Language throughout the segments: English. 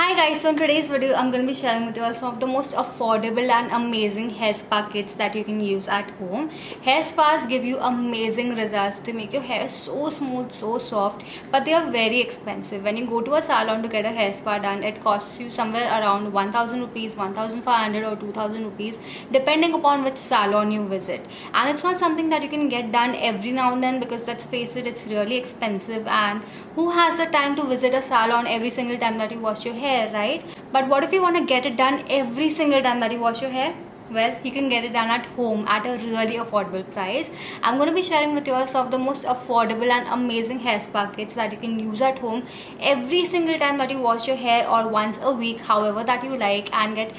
Hi guys, so in today's video I'm going to be sharing with you some of the most affordable and amazing hair spa kits that you can use at home. Hair spas give you amazing results. They make your hair so smooth, so soft, but they are very expensive. When you go to a salon to get a hair spa done, it costs you somewhere around 1000 rupees, 1500 or 2000 rupees depending upon which salon you visit. And it's not something that you can get done every now and then because let's face it, it's really expensive, and who has the time to visit a salon every single time that you wash your hair, right? But what if you want to get it done every single time that you wash your hair? Well, you can get it done at home at a really affordable price. I'm going to be sharing with you some of the most affordable and amazing hair spa kits that you can use at home every single time that you wash your hair, or once a week, however that you like, and get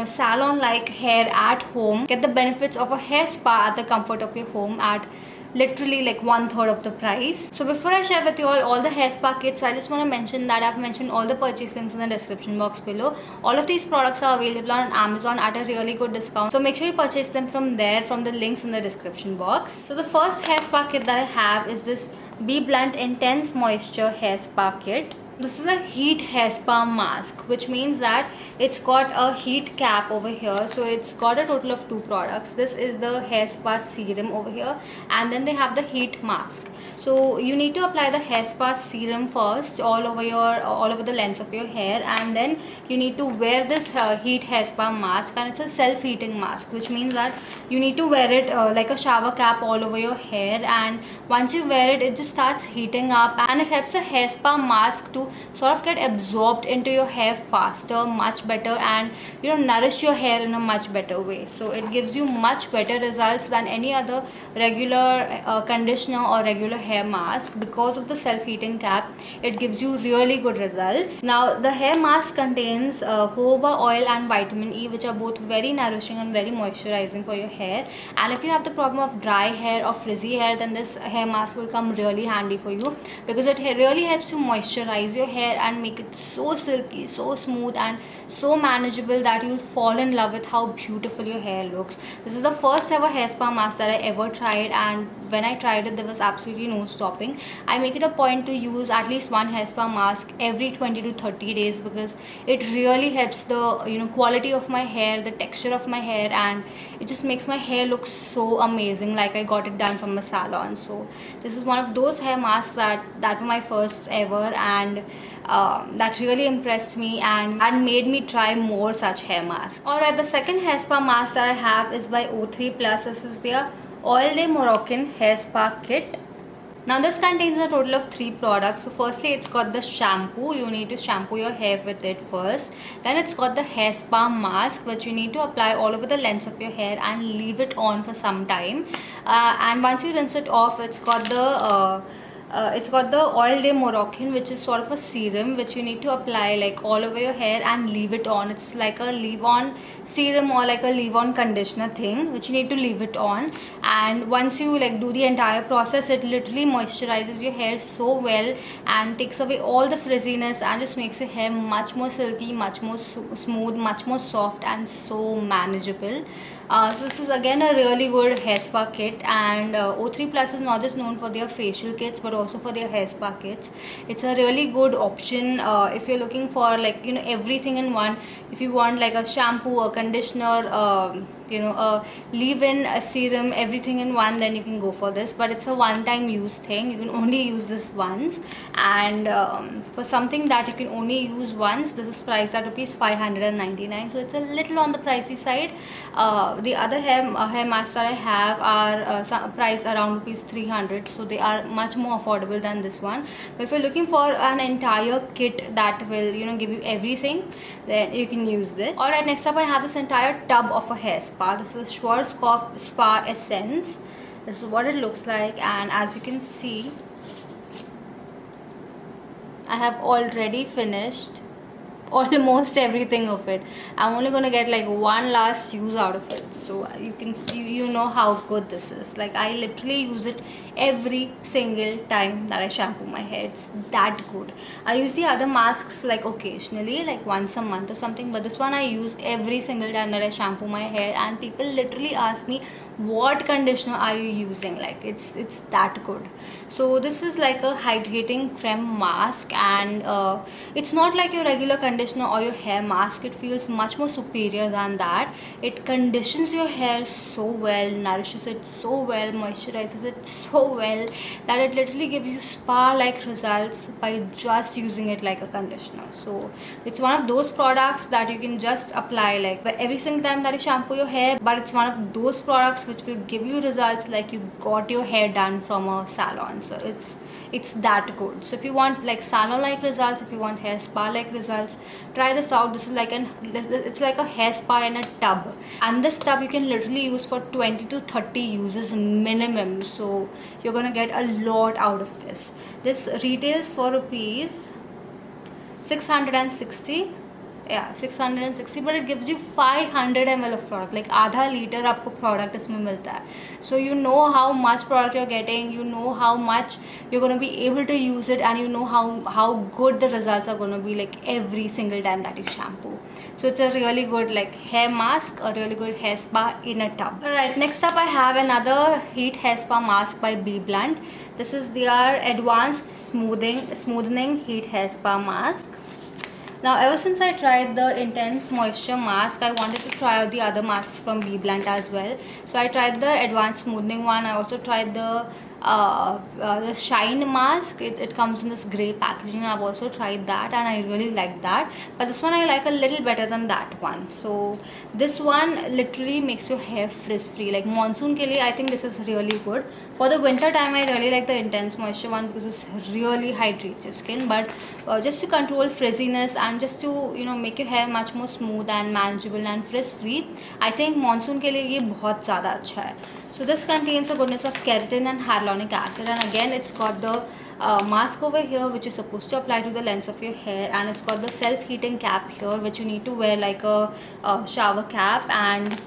salon-like hair at home. Get the benefits of a hair spa at the comfort of your home at literally like 1/3 of the price. So before I share with you all the hair spa kits, I just want to mention that I've mentioned all the purchase links in the description box below. All of these products are available on Amazon at a really good discount, so make sure you purchase them from there, from the links in the description box. So the first hair spa kit that I have is this BBlunt Intense Moisture Hair Spa Kit. This is a heat hair spa mask, which means that it's got a heat cap over here. So it's got a total of 2 products. This is the hair spa serum over here, and then they have the heat mask. So you need to apply the hair spa serum first all over the length of your hair, and then you need to wear this heat hair spa mask, and it's a self-heating mask, which means that you need to wear it like a shower cap all over your hair, and once you wear it, it just starts heating up, and it helps the hair spa mask to sort of get absorbed into your hair faster, much better, and nourish your hair in a much better way. So it gives you much better results than any other regular conditioner or regular hair mask. Because of the self-heating cap, it gives you really good results. Now the hair mask contains jojoba oil and vitamin E, which are both very nourishing and very moisturizing for your hair. And if you have the problem of dry hair or frizzy hair, then this hair mask will come really handy for you, because it really helps to moisturize your hair and make it so silky, so smooth, and so manageable that you'll fall in love with how beautiful your hair looks. This is the first ever hair spa mask that I ever tried, and when I tried it, there was absolutely no stopping. I make it a point to use at least one hair spa mask every 20 to 30 days because it really helps the quality of my hair, the texture of my hair, and it just makes my hair look so amazing, like I got it done from a salon. So this is one of those hair masks that were my first ever, and that really impressed me and made me try more such hair masks. Alright, the second hair spa mask that I have is by O3 Plus. This is their All Day Moroccan Hair Spa Kit. Now this contains a total of 3 products. So firstly, it's got the shampoo. You need to shampoo your hair with it first. Then it's got the hair spa mask, which you need to apply all over the length of your hair and leave it on for some time. And once you rinse it off, it's got the All Day Moroccan, which is sort of a serum which you need to apply like all over your hair and leave it on. It's like a leave-on serum or like a leave-on conditioner thing which you need to leave it on. And once you do the entire process, it literally moisturizes your hair so well and takes away all the frizziness and just makes your hair much more silky, much more smooth, much more soft, and so manageable. So this is again a really good hair spa kit, and O3 Plus is not just known for their facial kits but also for their hair spa kits. It's a really good option if you're looking for everything in one. If you want like a shampoo, a conditioner, a leave-in, a serum, everything in one, then you can go for this. But it's a one-time use thing. You can only use this once, and for something that you can only use once, this is priced at rupees 599, so it's a little on the pricey side. The other hair masks that I have are priced around rupees 300, so they are much more affordable than this one. But if you're looking for an entire kit that will give you everything, then you can use this. Alright, next up I have this entire tub of a hair spa. This is Schwarzkopf Spa Essence. This is what it looks like, and as you can see, I have already finished almost everything of it. I'm only gonna get like one last use out of it, so you can see, you know how good this is. Like I literally use it every single time that I shampoo my hair. It's that good. I use the other masks like occasionally, like once a month or something, but this one I use every single time that I shampoo my hair, and people literally ask me, what conditioner are you using. Like it's that good. So this is like a hydrating creme mask, and it's not like your regular conditioner or your hair mask. It feels much more superior than that. It conditions your hair so well, nourishes it so well, moisturizes it so well, that it literally gives you spa like results by just using it like a conditioner. So it's one of those products that you can just apply like every single time that you shampoo your hair, but it's one of those products which will give you results like you got your hair done from a salon. So it's that good. So if you want like salon-like results, if you want hair spa-like results, try this out. This is like it's like a hair spa in a tub, and this tub you can literally use for 20 to 30 uses minimum. So you're gonna get a lot out of this. This retails for rupees 660. Yeah, 660, but it gives you 500 ml of product, like आधा litre आपको product इसमें मिलता है. So you know how much product you're getting, you know how much you're going to be able to use it, and you know how good the results are going to be like every single time that you shampoo. So it's a really good like hair mask, a really good hair spa in a tub. Alright, next up I have another heat hair spa mask by BBlunt. This is their advanced smoothening heat hair spa mask. Now ever since I tried the intense moisture mask, I wanted to try out the other masks from BBlunt as well. So I tried the advanced smoothing one. I also tried the shine mask. It comes in this grey packaging. I've also tried that and I really like that, but this one I like a little better than that one. So this one literally makes your hair frizz free. Like monsoon ke liye, I think this is really good. For the winter time, I really like the intense moisture one because it's really hydrates your skin. But just to control frizziness and just to make your hair much more smooth and manageable and frizz free, I think monsoon के लिए ये बहुत ज़्यादा अच्छा है. So this contains the goodness of keratin and hyaluronic acid, and again it's got the mask over here which is supposed to apply to the length of your hair, and it's got the self-heating cap here which you need to wear like a shower cap, and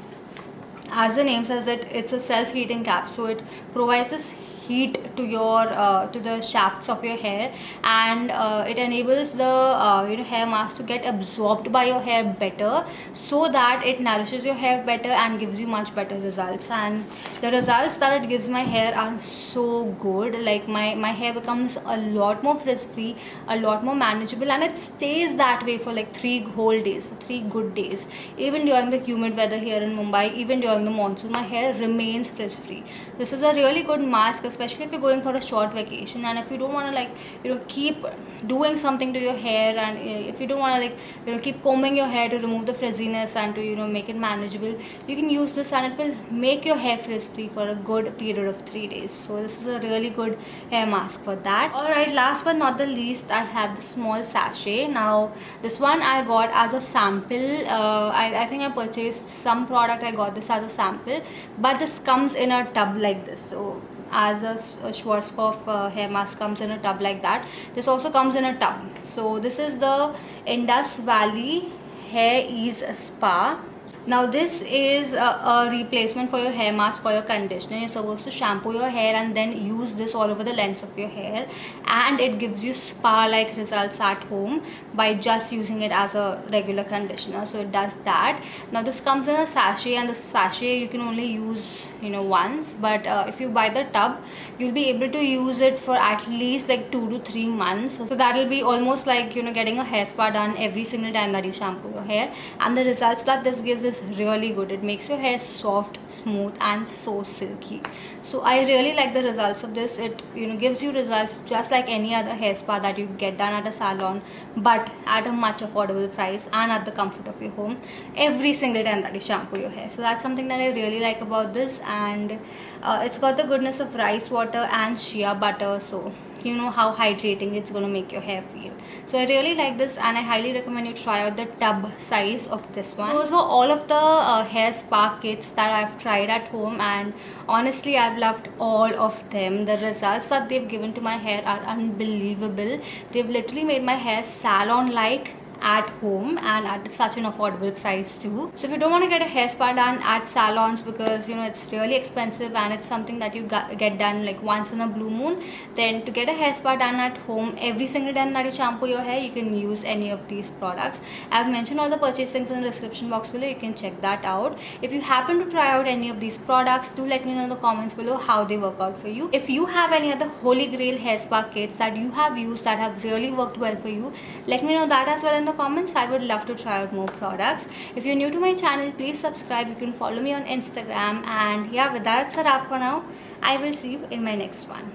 as the name says it's a self-heating cap, so it provides this heat to your to the shafts of your hair, and it enables the hair mask to get absorbed by your hair better, so that it nourishes your hair better and gives you much better results. And the results that it gives my hair are so good. Like my hair becomes a lot more frizz free, a lot more manageable, and it stays that way for like 3 whole days, for 3 good days. Even during the humid weather here in Mumbai, even during the monsoon, my hair remains frizz free. This is a really good mask, especially if you're going for a short vacation, and if you don't want to keep doing something to your hair, and if you don't want to keep combing your hair to remove the frizziness and to make it manageable, you can use this and it will make your hair frizz free for a good period of 3 days. So this is a really good hair mask for that. Alright, last but not the least, I have the small sachet. Now this one I got as a sample. I think I purchased some product, I got this as a sample, but this comes in a tub like this. So as a Schwarzkopf hair mask comes in a tub like that, this also comes in a tub. So this is the Indus Valley Hair Ease Spa. Now this is a replacement for your hair mask or your conditioner. You're supposed to shampoo your hair and then use this all over the length of your hair, and it gives you spa like results at home by just using it as a regular conditioner. So it does that. Now this comes in a sachet, and the sachet you can only use once, but if you buy the tub, you'll be able to use it for at least like 2 to 3 months. So that will be almost like getting a hair spa done every single time that you shampoo your hair, and the results that this gives is really good. It makes your hair soft, smooth, and so silky. So I really like the results of this. It gives you results just like any other hair spa that you get done at a salon, but at a much affordable price and at the comfort of your home every single time that you shampoo your hair. So that's something that I really like about this, and it's got the goodness of rice water and shea butter, so you know how hydrating it's going to make your hair feel. So I really like this, and I highly recommend you try out the tub size of this one. Those were all of the hair spa kits that I've tried at home, and honestly I've loved all of them. The results that they've given to my hair are unbelievable. They've literally made my hair salon like at home and at such an affordable price too. So if you don't want to get a hair spa done at salons because it's really expensive and it's something that you get done like once in a blue moon, then to get a hair spa done at home every single time that you shampoo your hair, you can use any of these products. I've mentioned all the purchase links in the description box below. You can check that out. If you happen to try out any of these products, do let me know in the comments below how they work out for you. If you have any other holy grail hair spa kits that you have used that have really worked well for you, let me know that as well in the comments. I would love to try out more products. If you're new to my channel, please subscribe. You can follow me on Instagram, and yeah, with that, it's a wrap for now. I will see you in my next one.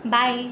Bye.